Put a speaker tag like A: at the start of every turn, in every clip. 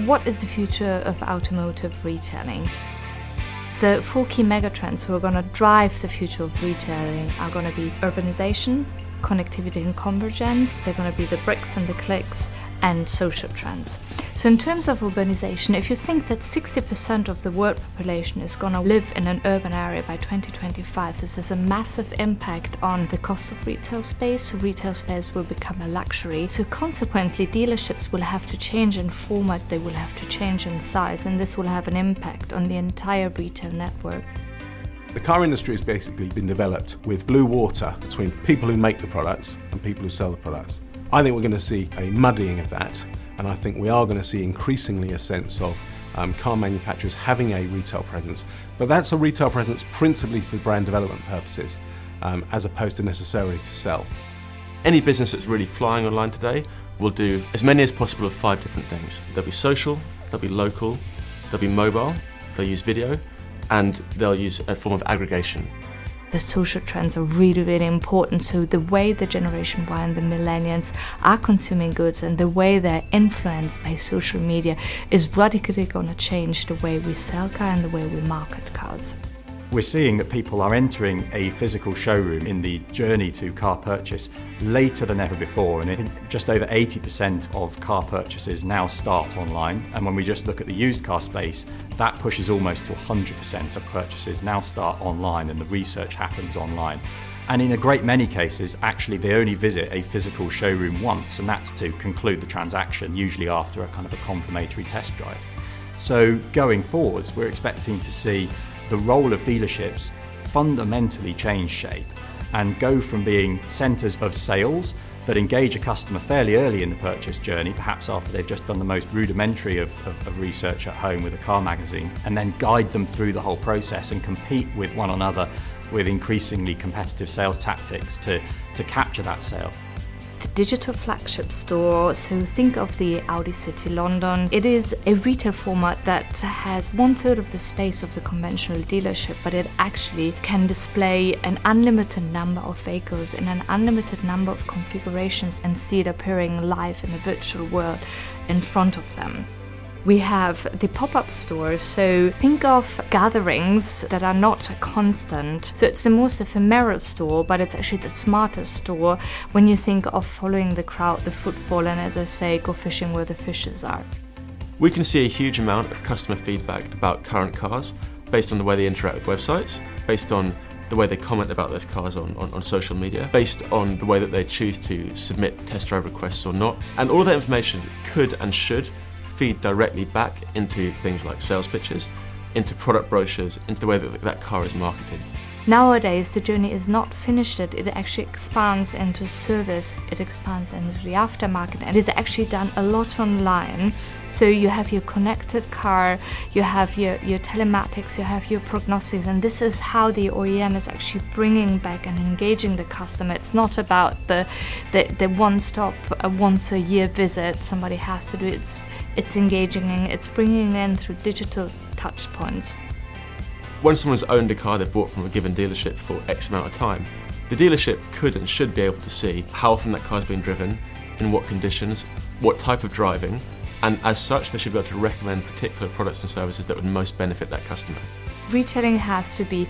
A: What is the future of automotive retailing? The 4 key megatrends who are going to drive the future of retailing are going to be urbanization, connectivity and convergence. They're going to be the bricks and the clicks and social trends. So in terms of urbanization, if you think that 60% of the world population is going to live in an urban area by 2025, this has a massive impact on the cost of retail space. So retail space will become a luxury. So consequently, dealerships will have to change in format, they will have to change in size, and this will have an impact on the entire retail network.
B: The car industry has basically been developed with blue water between people who make the products and people who sell the products. I think we're going to see a muddying of that, and I think we are going to see increasingly a sense of car manufacturers having a retail presence, but that's a retail presence principally for brand development purposes, as opposed to necessarily to sell.
C: Any business that's really flying online today will do as many as possible of 5 different things. They'll be social, they'll be local, they'll be mobile, they'll use video, and they'll use a form of aggregation.
A: The social trends are really, really important. So the way the Generation Y and the millennials are consuming goods and the way they're influenced by social media is radically going to change the way we sell cars and the way we market cars.
D: We're seeing that people are entering a physical showroom in the journey to car purchase later than ever before, and I think just over 80% of car purchases now start online, and when we just look at the used car space, that pushes almost to 100% of purchases now start online and the research happens online. And in a great many cases, actually they only visit a physical showroom once, and that's to conclude the transaction, usually after a kind of a confirmatory test drive. So going forwards, we're expecting to see the role of dealerships fundamentally change shape and go from being centres of sales that engage a customer fairly early in the purchase journey, perhaps after they've just done the most rudimentary of research at home with a car magazine, and then guide them through the whole process and compete with one another with increasingly competitive sales tactics to capture that sale.
A: The digital flagship store, so think of the Audi City London. It is a retail format that has 1/3 of the space of the conventional dealership, but it actually can display an unlimited number of vehicles in an unlimited number of configurations and see it appearing live in a virtual world in front of them. We have the pop-up stores, so think of gatherings that are not constant. So it's the most ephemeral store, but it's actually the smartest store when you think of following the crowd, the footfall, and as I say, go fishing where the fishes are.
C: We can see a huge amount of customer feedback about current cars based on the way they interact with websites, based on the way they comment about those cars on social media, based on the way that they choose to submit test drive requests or not. And all that information could and should feed directly back into things like sales pitches, into product brochures, into the way that that car is marketed.
A: Nowadays, the journey is not finished, it actually expands into service, it expands into the aftermarket, and is actually done a lot online. So you have your connected car, you have your telematics, you have your prognostics, and this is how the OEM is actually bringing back and engaging the customer. It's not about the one-stop, once-a-year visit somebody has to do. It's engaging in, it's bringing in through digital touch points.
C: When someone's owned a car they've bought from a given dealership for X amount of time, the dealership could and should be able to see how often that car's been driven, in what conditions, what type of driving, and as such they should be able to recommend particular products and services that would most benefit that customer.
A: Retailing has to be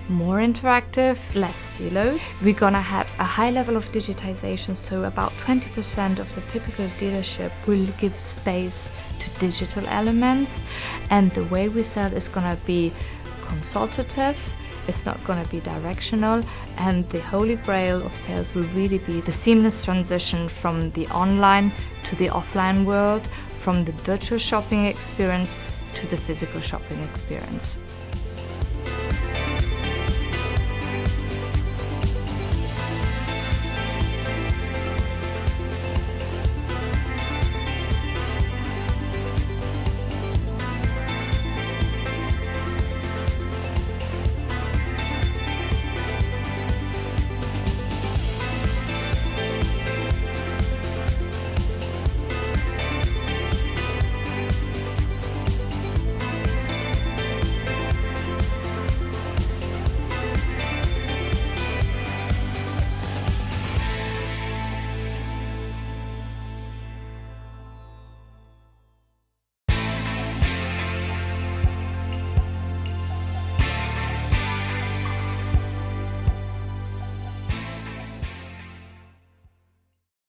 A: more interactive, less siloed. We're gonna have a high level of digitization, so about 20% of the typical dealership will give space to digital elements, and the way we sell is gonna be consultative, it's not going to be directional, and the holy grail of sales will really be the seamless transition from the online to the offline world, from the virtual shopping experience to the physical shopping experience.